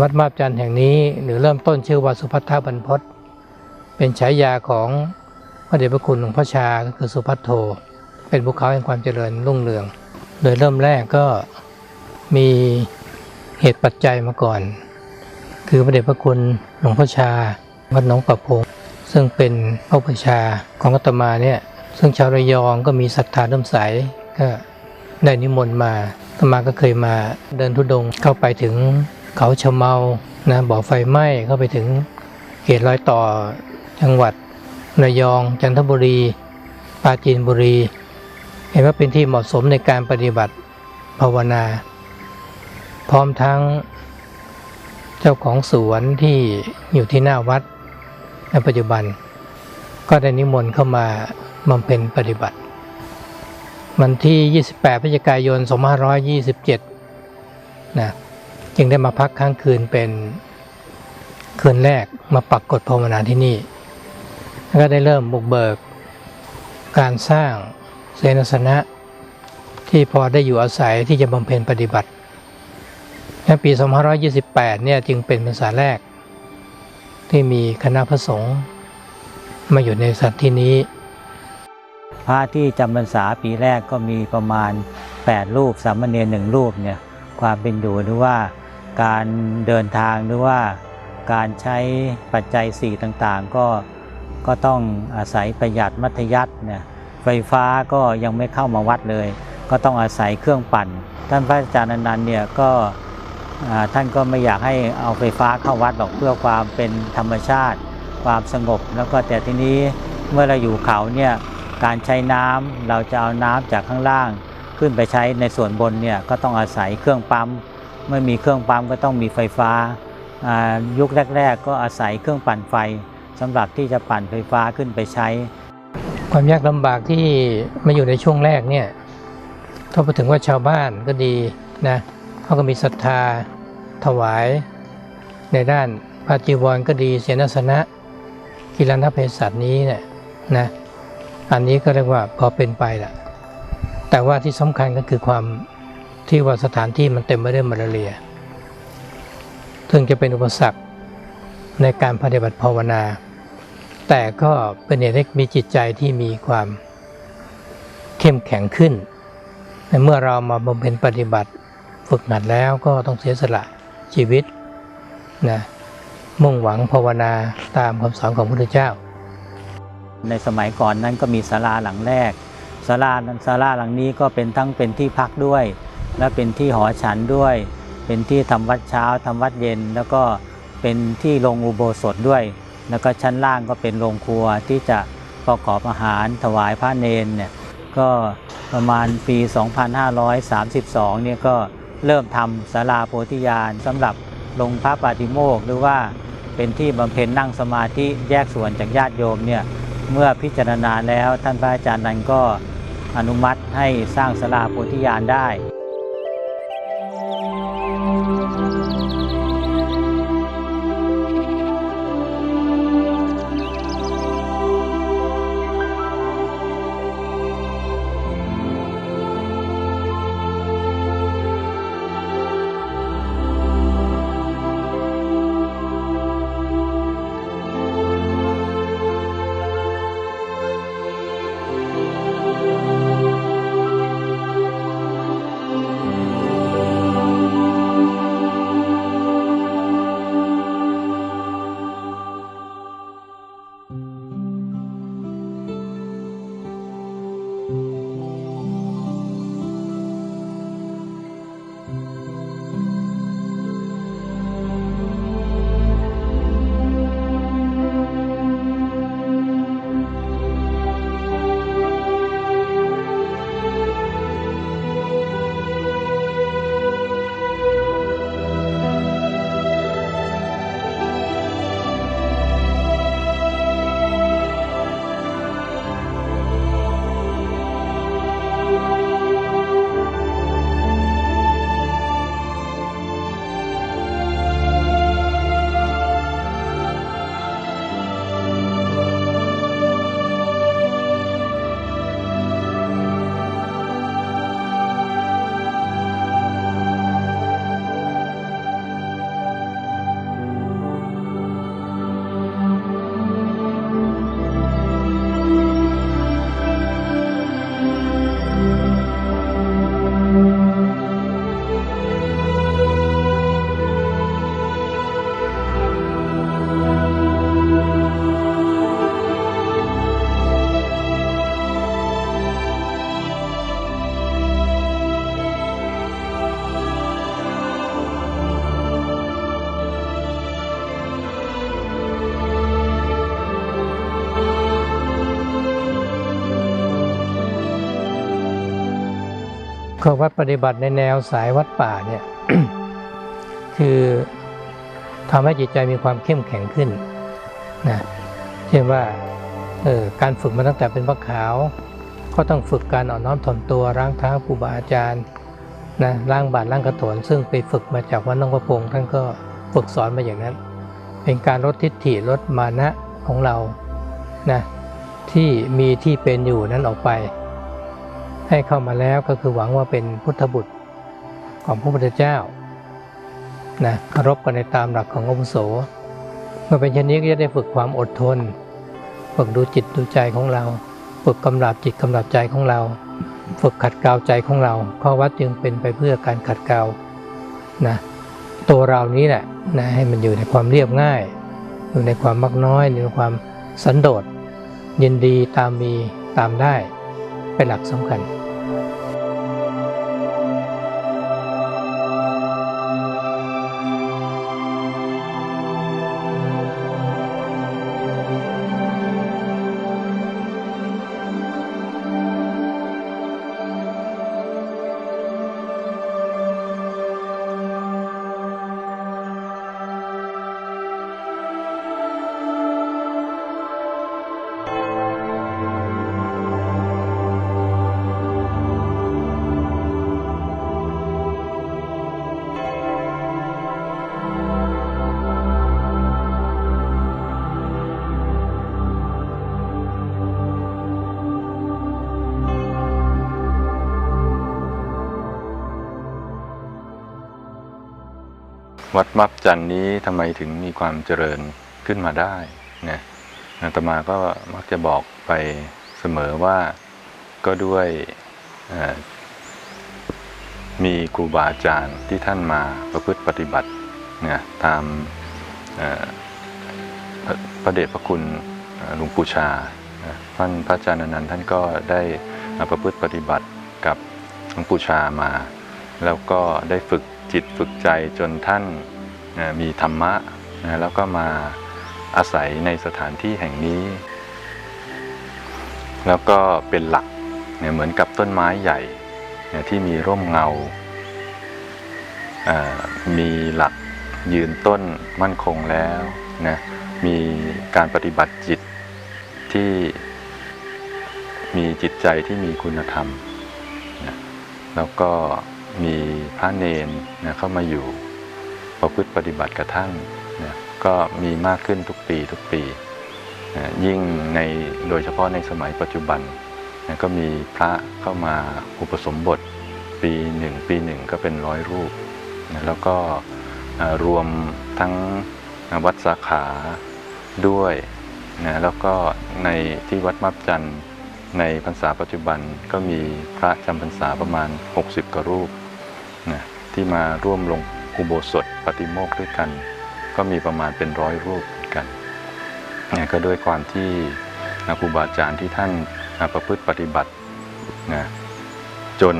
วัดมาบจันทร์แห่งนี้หรือเริ่มต้นชื่อว่าสุภัททบรรพตเป็นฉายาของพระเดชพระคุณหลวงพ่อชาก็คือสุภัทโทเป็นภูเขาแห่งความเจริญรุ่งเรืองโดยเริ่มแรกก็มีเหตุปัจจัยมาก่อนคือพระเดชพระคุณหลวงพ่อชาวัดหนองประพงซึ่งเป็นพระอุปชฌาย์ของอาตมาเนี่ยซึ่งชาวระยองก็มีศรัทธาเริ่มใสก็ได้นิมนต์มาอาตมาก็เคยมาเดินธุดงค์เข้าไปถึงเขาชะเมานะบ่อไฟไหม้เข้าไปถึงเขตรอยต่อจังหวัดระยองจันทบุรีปราจีนบุรีเห็นว่าเป็นที่เหมาะสมในการปฏิบัติภาวนาพร้อมทั้งเจ้าของสวนที่อยู่ที่หน้าวัดในปัจจุบันก็ได้นิมนต์เข้ามาบำเพ็ญปฏิบัติวันที่28พฤศจิกายน2527นะจึงได้มาพักค้างคืนเป็นคืนแรกมาปักกฎภาวนาที่นี่แล้วก็ได้เริ่มบุกเบิกการสร้างเสนาสนะที่พอได้อยู่อาศัยที่จะบำเพ็ญปฏิบัติในปี2528เนี่ยจึงเป็นพรรษาแรกที่มีคณะพระสงฆ์มาอยู่ในสถานที่นี้พระที่จำพรรษาปีแรกก็มีประมาณ8รูปสามเณร1รูปเนี่ยความเป็นอยู่หรือว่าการเดินทางหรือว่าการใช้ปัจจัย4ต่างๆก็ต้องอาศัยประหยัดมัธยัสถ์เนี่ยไฟฟ้าก็ยังไม่เข้ามาวัดเลยก็ต้องอาศัยเครื่องปั่นท่านพระอาจารย์อนันต์เนี่ยก็ท่านก็ไม่อยากให้เอาไฟฟ้าเข้าวัดหรอกเพื่อความเป็นธรรมชาติความสงบแล้วก็แต่ทีนี้เมื่อเราอยู่เขาเนี่ยการใช้น้ำเราจะเอาน้ำจากข้างล่างขึ้นไปใช้ในส่วนบนเนี่ยก็ต้องอาศัยเครื่องปั๊มเมื่อมีเครื่องปั๊มก็ต้องมีไฟฟ้ายุคแรกๆก็อาศัยเครื่องปั่นไฟสำหรับที่จะปั่นไฟฟ้าขึ้นไปใช้ความยากลำบากที่มาอยู่ในช่วงแรกเนี่ยถ้าพูดถึงว่าชาวบ้านก็ดีนะเขาก็มีศรัทธาถวายในด้านผ้าจีวรก็ดีเสนาสนะกิลานเภสัชนี้เนี่ยนะอันนี้ก็เรียกว่าพอเป็นไปแหละแต่ว่าที่สำคัญก็คือความที่ว่าสถานที่มันเต็มไปด้วยมาลาเรียถึงจะเป็นอุปสรรคในการปฏิบัติภาวนาแต่ก็เป็นเหตุให้มีจิตใจที่มีความเข้มแข็งขึ้นเมื่อเรามาบำเพ็ญปฏิบัติฝึกหัดแล้วก็ต้องเสียสละชีวิตนะมุ่งหวังภาวนาตามคำสอนของพระพุทธเจ้าในสมัยก่อนนั้นก็มีศาลาหลังแรกศาลาหลังนี้ก็เป็นที่พักด้วยและเป็นที่หอฉันด้วยเป็นที่ทำวัดเช้าทำวัดเย็นแล้วก็เป็นที่โรงอุโบสถด้วยแล้วก็ชั้นล่างก็เป็นโรงครัวที่จะประกอบอาหารถวายพระเนรเนี่ยก็ประมาณปี 2532เนี่ยก็เริ่มทำศาลาโพธิญาณสำหรับลงพระปาฏิโมกข์หรือว่าเป็นที่บำเพ็ญนั่งสมาธิแยกส่วนจากญาติโยมเนี่ยเมื่อพิจารณาแล้วท่านพระอาจารย์นั้นก็อนุมัติให้สร้างศาลาโพธิญาณได้ ข้อวัดปฏิบัติในแนวสายวัดป่าเนี่ย คือทำให้จิตใจมีความเข้มแข็งขึ้นนะเช่นว่าการฝึกมาตั้งแต่เป็นพระขาวก็ต้องฝึกการอ่อนน้อมถ่อมตัวล้างเท้าครูบาอาจารย์นะล้างบาตรล้างกฐินซึ่งไปฝึกมาจากวัดหนองประพงท่านก็ฝึกสอนมาอย่างนั้นเป็นการลดทิฏฐิลดมานะของเรานะที่มีที่เป็นอยู่นั้นออกไปให้เข้ามาแล้วก็คือหวังว่าเป็นพุทธบุตรของพระพุทธเจ้านะเคารพกันในตามหลักของอาวุโสเมื่อเป็นเช่นนี้ก็จะได้ฝึกความอดทนฝึกดูจิตดูใจของเราฝึกกำลับจิตกำลับใจของเราฝึกขัดเกลาใจของเราข้อวัดจึงเป็นไปเพื่อการขัดเกลานะตัวเรานี้แหละนะให้มันอยู่ในความเรียบง่ายอยู่ในความมักน้อยในความสันโดษยินดีตามมีตามได้เป็นหลักสำคัญวัดมับจันนี้ทำไมถึงมีความเจริญขึ้นมาได้นะอาตมาก็มักจะบอกไปเสมอว่าก็ด้วยมีครูบาอาจารย์ที่ท่านมาประพฤติปฏิบัตินะตามพระเดชพระคุณหลวงปู่ชาท่านพระอาจารย์อนันต์ท่านก็ได้ประพฤติปฏิบัติกับหลวงปู่ชามาแล้วก็ได้ฝึกจิตฝึกใจจนท่านมีธรรมะแล้วก็มาอาศัยในสถานที่แห่งนี้แล้วก็เป็นหลักเหมือนกับต้นไม้ใหญ่ที่มีร่มเงามีหลักยืนต้นมั่นคงแล้วนะมีการปฏิบัติจิตที่มีจิตใจที่มีคุณธรรมนะแล้วก็มีพระเนนเข้ามาอยู่ประพฤติปฏิบัติกับท่านนะก็มีมากขึ้นทุกปียิ่งโดยเฉพาะในสมัยปัจจุบันนะก็มีพระเข้ามาอุปสมบทปีหนึ่งก็เป็น100 รูปนะแล้วก็รวมทั้งวัดสาขาด้วยนะแล้วก็ในที่วัดมับจันทร์ในพรรษาปัจจุบันก็มีพระจำพรรษาประมาณ60 กว่ารูปนะที่มาร่วมลงอุโบสถปฏิโมกข์ด้วยกันก็มีประมาณเป็น100 รูปกันนะก็ด้วยความที่ครูบาอาจารย์ที่ท่านประพฤติปฏิบัตินะจน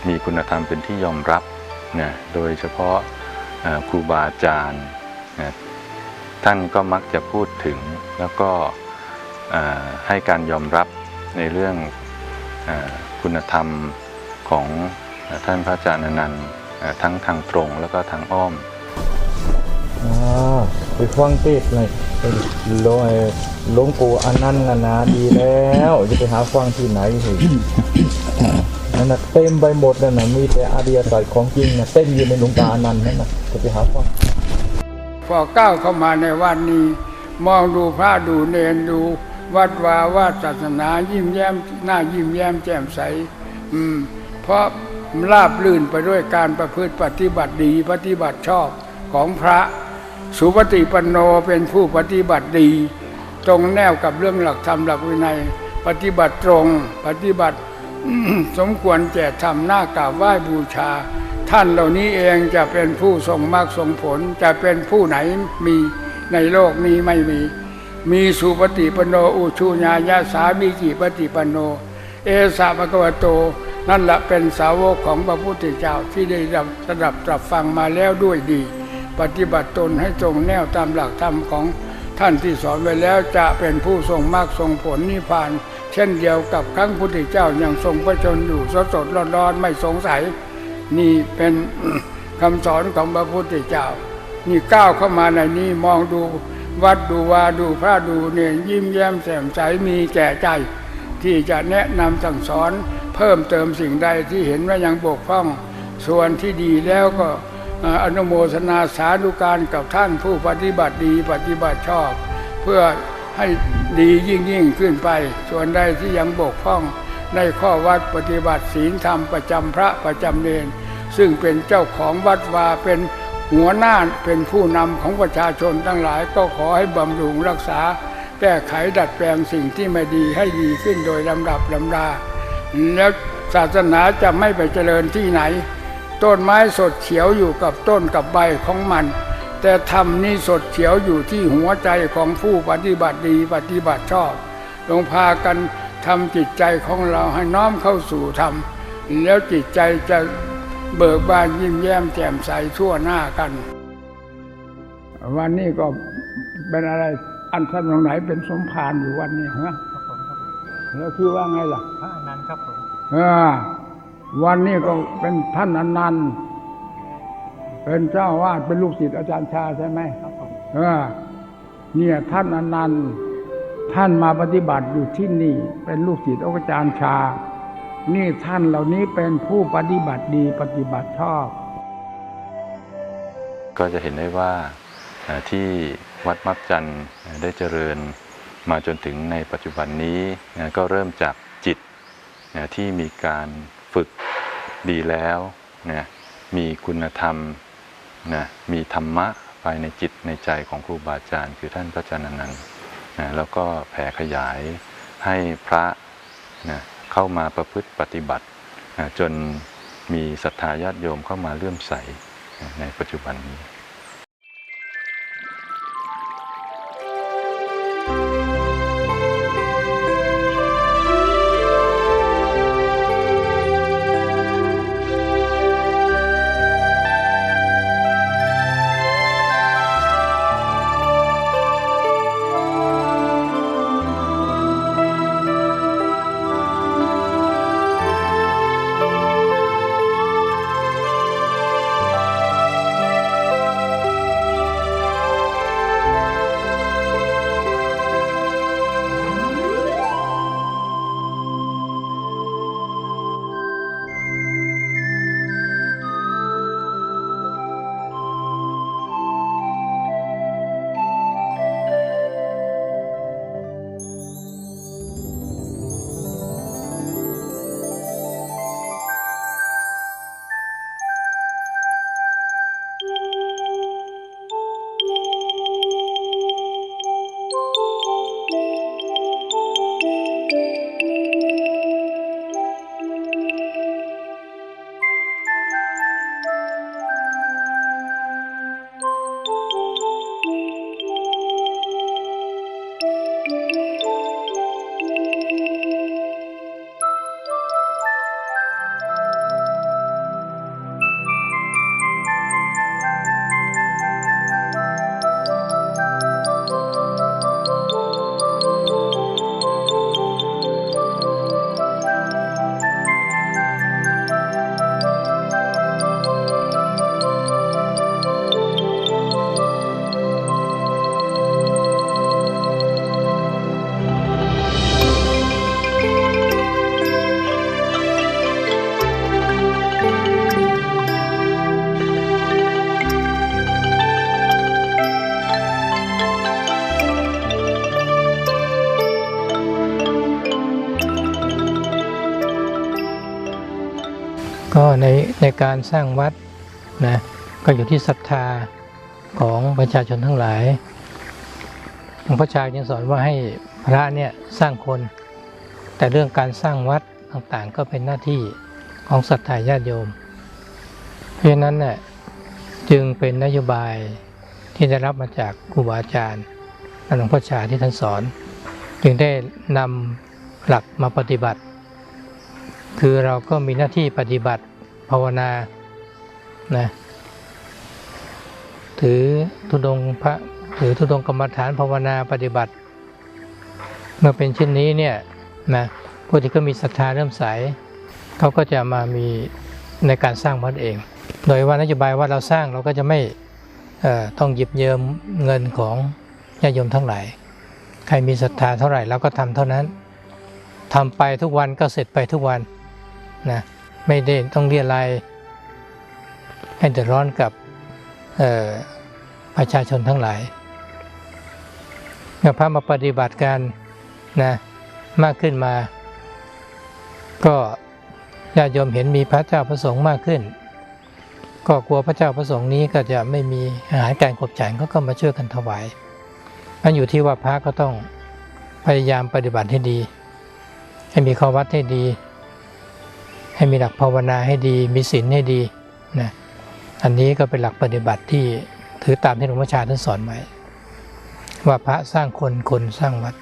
มีคุณธรรมเป็นที่ยอมรับนะโดยเฉพาะครูบาอาจารย์นะท่านก็มักจะพูดถึงแล้วก็ให้การยอมรับในเรื่องคุณธรรมของท่านพระอาจารย์อนันต์ทั้งทางตรงแล้วก็ทางอ้อมไปฟังเทศเลยหลวงปู่อนันต์นะดีแล้วจะไปหาฟังที่ไหนเหรอนั่นน่ะเต็มไปหมดนั่นน่ะมีแต่อริยสัจของจริงน่ะเต็มอยู่ในหลวงตาอนันต์นั่นน่ะจะไปหาฟังพอก้าวเข้ามาในวัดนี้มองดูพระดูเนรดูวัดวาวาศาสนายิ้มแย้มหน้ายิ้มแย้มแจ่มใสเพราะราบรื่นไปด้วยการประพฤติปฏิบัติดีปฏิบัติชอบของพระสุปฏิปันโนเป็นผู้ปฏิบัติดีตรงแนวกับเรื่องหลักธรรมหลักวินัยปฏิบัติตรงปฏิบัติ สมควรแก่ธรรมหน้ากราบไหว้บูชาท่านเหล่านี้เองจะเป็นผู้ทรงมรรคทรงผลจะเป็นผู้ไหนมีในโลกนี้ไม่มีสุปฏิปันโนอุชุญญาสามีจิปฏิปันโนเอสะภะคะวะโตนั่นแหละเป็นสาวกของพระพุทธเจ้าที่ได้ระดับตรับฟังมาแล้วด้วยดีปฏิบัติตนให้ตรงแนวตามหลักธรรมของท่านที่สอนไว้แล้วจะเป็นผู้ทรงมรรคทรงผลนิพพาน เช่นเดียวกับครั้งพุทธเจ้ายังทรงพระชนอยู่สดๆร้อนๆไม่สงสัยนี่เป็น คำสอนของพระพุทธเจ้านี่ก้าวเข้ามาในนี้มองดูวัดดูวาดูพระดูเนี่ยยิ้มแย้มแจ่มใสมีแก่ใจที่จะแนะนำสั่งสอนเพิ่มเติมสิ่งใดที่เห็นว่ายังบกพร่องส่วนที่ดีแล้วก็อนุโมทนาสาธุการกับท่านผู้ปฏิบัติดีปฏิบัติชอบเพื่อให้ดียิ่งขึ้นไปส่วนใดที่ยังบกพร่องในข้อวัดปฏิบัติศีลธรรมประจำพระประจำเนรซึ่งเป็นเจ้าของวัดวาเป็นหัวหน้าเป็นผู้นำของประชาชนทั้งหลายก็ขอให้บำรุงรักษาแก้ไขดัดแปลงสิ่งที่ไม่ดีให้ดีขึ้นโดยลำดับลำดาแล้วศาสนาจะไม่ไปเจริญที่ไหนต้นไม้สดเขียวอยู่กับต้นกับใบของมันแต่ธรรมนี่สดเขียวอยู่ที่หัวใจของผู้ปฏิบัติดีปฏิบัติชอบลงพากันทำจิตใจของเราให้น้อมเข้าสู่ธรรมแล้วจิตใจจะเบิกบานยิ้มแย้มแจ่มใสทั่วหน้ากันวันนี้ก็เป็นอะไรอันท่านตรงไหนเป็นสมภารอยู่วันนี้ฮะแล้วชื่อว่าไงล่ะพระอนันต์ครับผมวันนี้ก็เป็นท่านอนันต์เป็นเจ้าวาดเป็นลูกศิษย์อาจารย์ชาใช่ไหมครับผมเนี่ยท่านอนันต์ท่านมาปฏิบัติอยู่ที่นี่เป็นลูกศิษย์อาจารย์ชานี่ท่านเหล่านี้เป็นผู้ปฏิบัติดีปฏิบัติชอบก็จะเห็นได้ว่าที่วัดมักจันทร์ได้เจริญมาจนถึงในปัจจุบันนี้ก็เริ่มจากจิตที่มีการฝึกดีแล้วมีคุณธรรมมีธรรมะภายในจิตในใจของครูบาอาจารย์คือท่านพระอาจารย์อนันต์แล้วก็แผ่ขยายให้พระเข้ามาประพฤติปฏิบัติจนมีศรัทธาญาติโยมเข้ามาเลื่อมใสในปัจจุบันนี้ก็ในการสร้างวัดก็อยู่ที่ศรัทธาของประชาชนทั้งหลายหลวงพ่อชายังสอนว่าให้พระเนี่ยสร้างคนแต่เรื่องการสร้างวัดต่างๆก็เป็นหน้าที่ของศรัทธาญาติโยมเพราะฉะนั้นเนี่ยจึงเป็นนโยบายที่ได้รับมาจากครูบาอาจารย์และหลวงพ่อชาที่ท่านสอนจึงได้นำหลักมาปฏิบัติคือเราก็มีหน้าที่ปฏิบัติภาวนาถือธุดงกรรมฐานภาวนาปฏิบัติเมื่อเป็นเช่นนี้เนี่ย นะผู้ที่ก็มีศรัทธาเริ่อมใสเขาก็จะมามีในการสร้างวัดเองโดยว่านโยบายว่าเราสร้างเราก็จะไม่ต้องหยิบยืมเงินของญาติโยมทั้งหลายใครมีศรัทธาเท่าไหร่เราก็ทำเท่านั้นทำไปทุกวันก็เสร็จไปทุกวันนะไม่ได้ต้องเรียรายให้เดือดร้อนกับประชาชนทั้งหลายเมื่อพระมาปฏิบัติกันนะมากขึ้นมาก็ญาติโยมเห็นมีพระเจ้าพระสงฆ์มากขึ้นก็กลัวพระเจ้าพระสงฆ์นี้ก็จะไม่มีอาหารการขบฉันก็มาช่วยกันถวายมันอยู่ที่ว่าพระก็ต้องพยายามปฏิบัติให้ดีให้มีข้อวัดให้ดีให้มีหลักภาวนาให้ดีมีศีลให้ดีนะอันนี้ก็เป็นหลักปฏิบัติที่ถือตามที่หลวงพ่อชาท่านสอนไว้ว่าพระสร้างคนคนสร้างวัด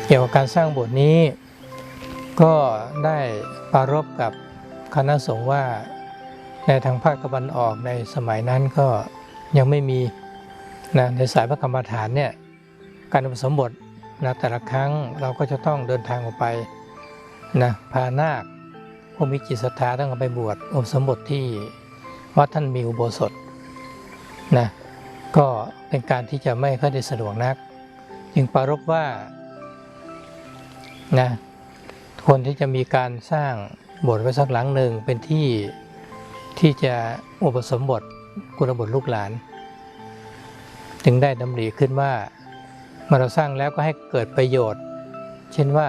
เกี่ยวกับการสร้างโบสถ์นี้ก็ได้ปรารภกับคณะสงฆ์ว่าในทางภาคตะวันออกในสมัยนั้นก็ยังไม่มีนะในสายพระกรรมฐานเนี่ยการอุปสมบทนะแต่ละครั้งเราก็จะต้องเดินทางออกไปนะพานาคผู้มีจิตศรัทธาต้องเอาไปบวชอุปสมบทที่วัดท่านมีอุโบสถนะก็เป็นการที่จะไม่ค่อยได้สะดวกนักจึงปรารภว่านะคนที่จะมีการสร้างโบสถ์ไว้สักหลังหนึ่งเป็นที่จะอุปสมบทกุลบุตรลูกหลานจึงได้ดำริขึ้นว่าเมื่อเราสร้างแล้วก็ให้เกิดประโยชน์เช่นว่า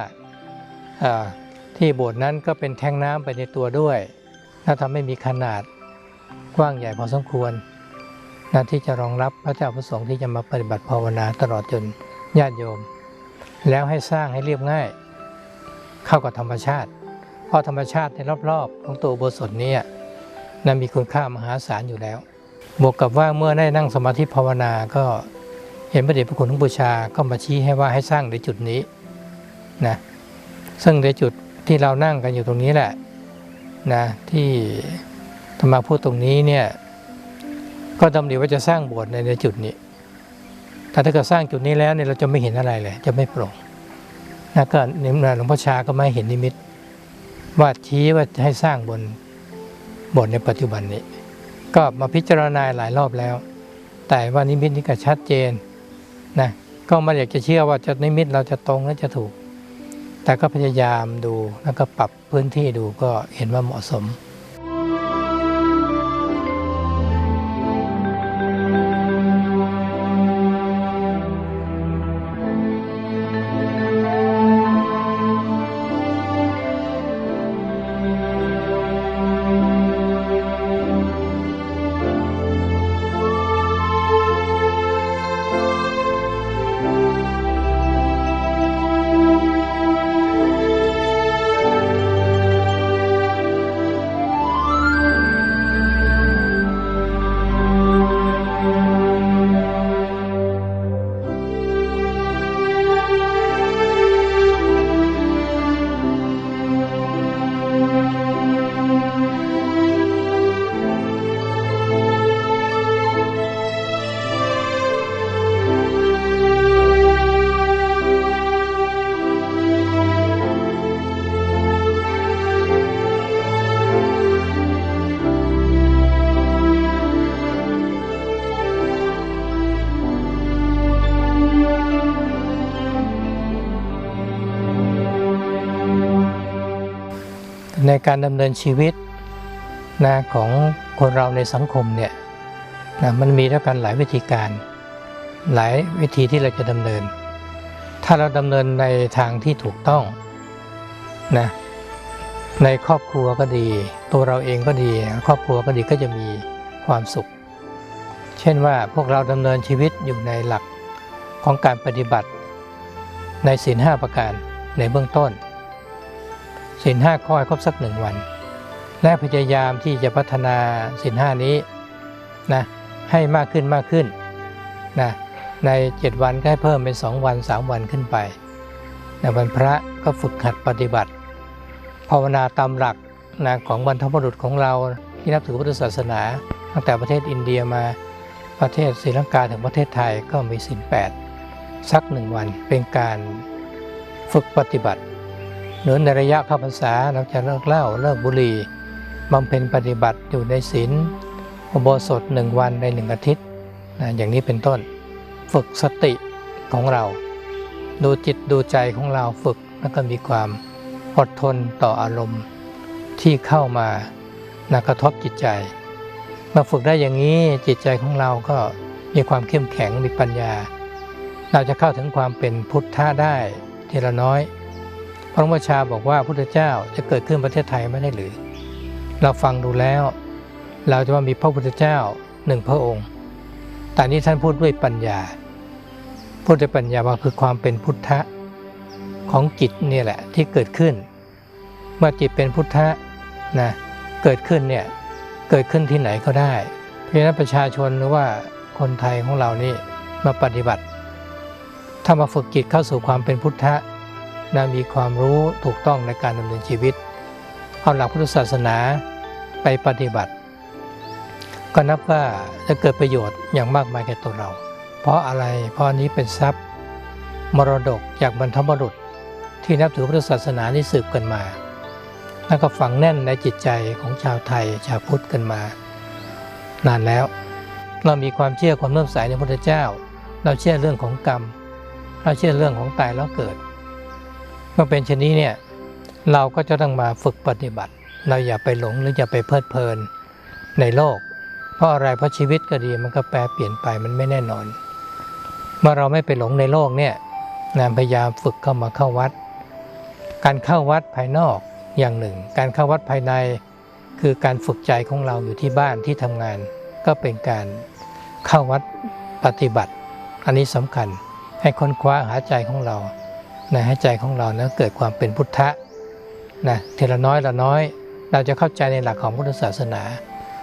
ที่โบสถ์นั้นก็เป็นแท้งน้ำไปในตัวด้วยถ้าทำให้มีขนาดกว้างใหญ่พอสมควรนะที่จะรองรับพระเจ้าพระสงฆ์ที่จะมาปฏิบัติภาวนาตลอดจนญาติโยมแล้วให้สร้างให้เรียบง่ายเข้ากับธรรมชาติเพราะธรรมชาติในรอบๆของตัวอุโบสถนี้นั้นมีคุณค่ามหาศาลอยู่แล้วบวกกับว่าเมื่อได้นั่งสมาธิภาวนาก็เห็นพระเดชพระคุณหลวงปู่ชาก็มาชี้ให้ว่าให้สร้างในจุดนี้นะซึ่งในจุดที่เรานั่งกันอยู่ตรงนี้แหละนะที่ธรรมาพูดตรงนี้เนี่ยก็ดำริว่าจะสร้างโบสถ์ในจุดนี้แต่ถ้าเกิดสร้างจุดนี้แล้วเนี่ยเราจะไม่เห็นอะไรเลยจะไม่โปร่งนะก็หลวงพ่อชาก็ไม่เห็นนิมิตว่าชี้ว่าให้สร้างบนโบสถ์ในปัจจุบันนี้ก็มาพิจารณาหลายรอบแล้วแต่ว่านิมิตนี้ก็ชัดเจนนะก็ไม่อยากจะเชื่อว่าจะนิมิตเราจะตรงและจะถูกแต่ก็พยายามดูแล้วก็ปรับพื้นที่ดูก็เห็นว่าเหมาะสม ในการดำเนินชีวิตนะของคนเราในสังคมเนี่ยนะมันมีด้วยกันหลายวิธีการหลายวิธีที่เราจะดำเนินถ้าเราดำเนินในทางที่ถูกต้องนะในครอบครัวก็ดีตัวเราเองก็ดีครอบครัวก็ดีก็จะมีความสุขเช่นว่าพวกเราดำเนินชีวิตอยู่ในหลักของการปฏิบัติในศีล 5 ประการในเบื้องต้นศีล 5 ข้อให้ครบสัก1 วันและพยายามที่จะพัฒนาศีล 5 นี้นะให้มากขึ้นนะใน7 วันก็ให้เพิ่มเป็น2 วัน 3 วันขึ้นไปในวันพระก็ฝึกหัดปฏิบัติภาวนาตามหลักนะของบรรพบุรุษของเราที่นับถือพุทธศาสนาตั้งแต่ประเทศอินเดียมาประเทศศรีลังกาถึงประเทศไทยก็มีศีล 8สัก1 วันเป็นการฝึกปฏิบัติหรือในระยะเข้าพรรษาเราจะเลิกเหล้าเลิกบุหรี่บำเพ็ญปฏิบัติอยู่ในศีลอุโบสถ1 วันใน1 อาทิตย์นะอย่างนี้เป็นต้นฝึกสติของเราดูจิตดูใจของเราฝึกแล้วก็มีความอดทนต่ออารมณ์ที่เข้ามากระทบจิตใจมาฝึกได้อย่างนี้จิตใจของเราก็มีความเข้มแข็งมีปัญญาเราจะเข้าถึงความเป็นพุทธะได้ทีละน้อยพระบรมชาบอกว่าพุทธเจ้าจะเกิดขึ้นประเทศไทยไม่ได้หรือเราฟังดูแล้วเราจะว่ามีพระพุทธเจ้า1 พระองค์แต่นี้ท่านพูดด้วยปัญญาพูดด้วยปัญญาว่าคือความเป็นพุทธะของจิตนี่แหละที่เกิดขึ้นเมื่อจิตเป็นพุทธะนะเกิดขึ้นเนี่ยเกิดขึ้นที่ไหนก็ได้เพราะฉะนั้นประชาชนหรือว่าคนไทยของเรานี่มาปฏิบัติถ้ามาฝึกจิตเข้าสู่ความเป็นพุทธะนะมีความรู้ถูกต้องในการดำเนินชีวิตเอาหลักพุทธศาสนาไปปฏิบัติก็นับว่าจะเกิดประโยชน์อย่างมากมายแก่ตัวเราเพราะอะไรเพราะนี้เป็นทรัพย์มรดกจากบรรพบุรุษที่นับถือพุทธศาสนานี่สืบกันมาแล้วก็ฝังแน่นในจิตใจของชาวไทยชาวพุทธกันมานานแล้วเรามีความเชื่อความเลื่อมใสในพระพุทธเจ้าเราเชื่อเรื่องของกรรมเราเชื่อเรื่องของตายแล้วเกิดเมื่อเป็นเช่นนี้เนี่ยเราก็จะต้องมาฝึกปฏิบัติเราอย่าไปหลงหรืออย่าไปเพลิดเพลินในโลกเพราะอะไรเพราะชีวิตก็ดีมันก็แปรเปลี่ยนไปมันไม่แน่นอนเมื่อเราไม่ไปหลงในโลกเนี่ยพยายามฝึกเข้ามาเข้าวัดการเข้าวัดภายนอกอย่างหนึ่งการเข้าวัดภายในคือการฝึกใจของเราอยู่ที่บ้านที่ทำงานก็เป็นการเข้าวัดปฏิบัติอันนี้สำคัญให้ค้นคว้าหาใจของเราให้ใจของเรานะเกิดความเป็นพุทธะนะทีละน้อยละน้อยเราจะเข้าใจในหลักของพุทธศาสนา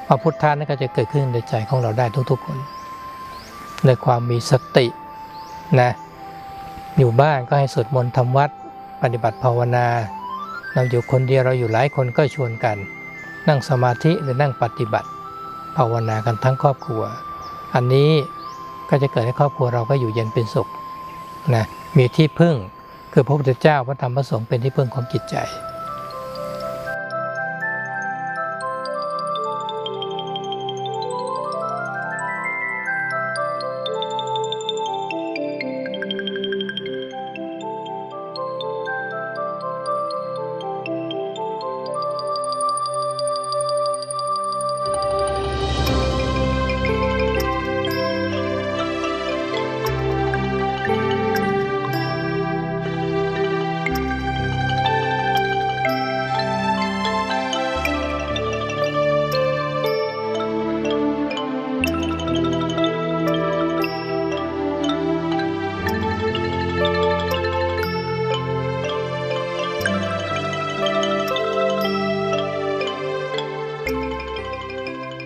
ว่าพุทธะนั้นก็จะเกิดขึ้นในใจของเราได้ทุกๆคนในความมีสตินะอยู่บ้านก็ให้สวดมนต์ทำวัดปฏิบัติภาวนาเราอยู่คนเดียวเราอยู่หลายคนก็ชวนกันนั่งสมาธิหรือนั่งปฏิบัติภาวนากันทั้งครอบครัวอันนี้ก็จะเกิดให้ครอบครัวเราก็อยู่เย็นเป็นสุขนะมีที่พึ่งคือพระพุทธเจ้าพระธรรมพระสงฆ์เป็นที่พึ่งของจิตใจ